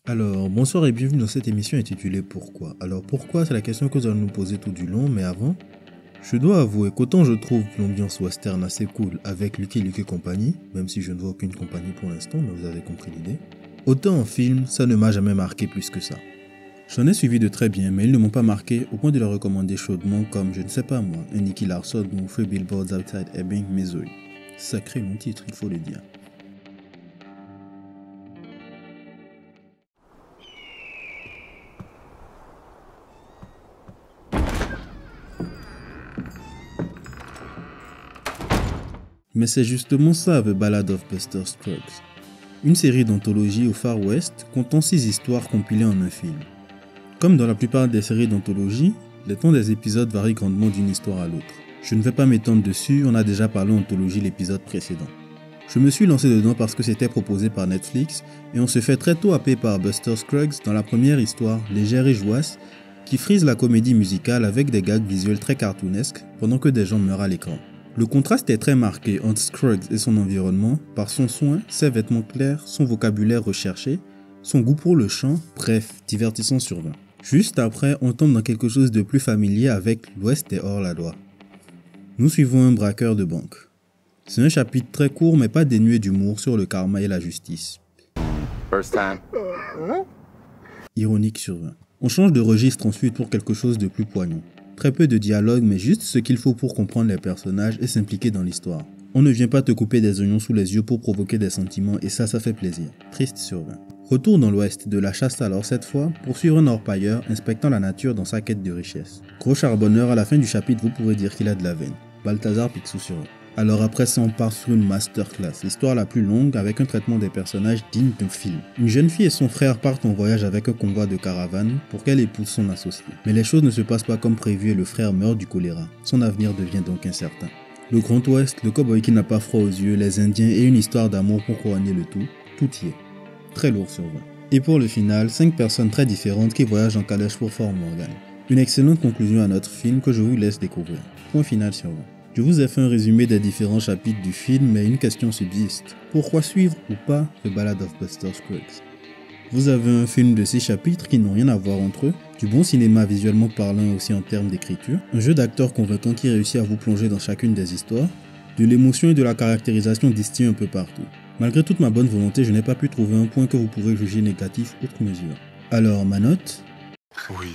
Alors, bonsoir et bienvenue dans cette émission intitulée Pourquoi. Alors, pourquoi, c'est la question que nous allons nous poser tout du long, mais avant, je dois avouer qu'autant je trouve l'ambiance western assez cool avec Lucky Luke et compagnie, même si je ne vois aucune compagnie pour l'instant, mais vous avez compris l'idée, autant en film, ça ne m'a jamais marqué plus que ça. J'en ai suivi de très bien, mais ils ne m'ont pas marqué au point de les recommander chaudement comme, je ne sais pas moi, un Nicky Larson ou Three Billboards Outside Ebbing, Missouri. Sacré long titre, il faut le dire. Mais c'est justement ça The Ballad of Buster Scruggs. Une série d'anthologies au Far West comptant 6 histoires compilées en un film. Comme dans la plupart des séries d'anthologie, les temps des épisodes varient grandement d'une histoire à l'autre. Je ne vais pas m'étendre dessus, on a déjà parlé en anthologie l'épisode précédent. Je me suis lancé dedans parce que c'était proposé par Netflix et on se fait très tôt happer par Buster Scruggs dans la première histoire, légère et jouasse, qui frise la comédie musicale avec des gags visuels très cartoonesques pendant que des gens meurent à l'écran. Le contraste est très marqué entre Scruggs et son environnement par son soin, ses vêtements clairs, son vocabulaire recherché, son goût pour le chant, bref, divertissant sur 20. Juste après, on tombe dans quelque chose de plus familier avec l'Ouest est hors la loi. Nous suivons un braqueur de banque. C'est un chapitre très court mais pas dénué d'humour sur le karma et la justice. First time. Ironique sur 20. On change de registre ensuite pour quelque chose de plus poignant. Très peu de dialogue mais juste ce qu'il faut pour comprendre les personnages et s'impliquer dans l'histoire. On ne vient pas te couper des oignons sous les yeux pour provoquer des sentiments et ça fait plaisir. Triste sur 20. Retour dans l'ouest de la chasse alors cette fois pour suivre un orpailleur inspectant la nature dans sa quête de richesse. Gros charbonneur, à la fin du chapitre vous pourrez dire qu'il a de la veine. Balthazar Picsou sur 20. Alors après ça on part sur une masterclass, l'histoire la plus longue avec un traitement des personnages digne d'un film. Une jeune fille et son frère partent en voyage avec un convoi de caravane pour qu'elle épouse son associé. Mais les choses ne se passent pas comme prévu et le frère meurt du choléra. Son avenir devient donc incertain. Le Grand Ouest, le cow-boy qui n'a pas froid aux yeux, les Indiens et une histoire d'amour pour couronner le tout y est. Très lourd sur 20. Et pour le final, 5 personnes très différentes qui voyagent en calèche pour Fort Morgan. Une excellente conclusion à notre film que je vous laisse découvrir. Point final sur 20. Je vous ai fait un résumé des différents chapitres du film, mais une question subsiste. Pourquoi suivre ou pas The Ballad of Buster Scruggs? Vous avez un film de 6 chapitres qui n'ont rien à voir entre eux, du bon cinéma visuellement parlant aussi en termes d'écriture, un jeu d'acteurs convaincant qui réussit à vous plonger dans chacune des histoires, de l'émotion et de la caractérisation distillée un peu partout. Malgré toute ma bonne volonté, je n'ai pas pu trouver un point que vous pourrez juger négatif outre mesure. Alors, ma note? Oui.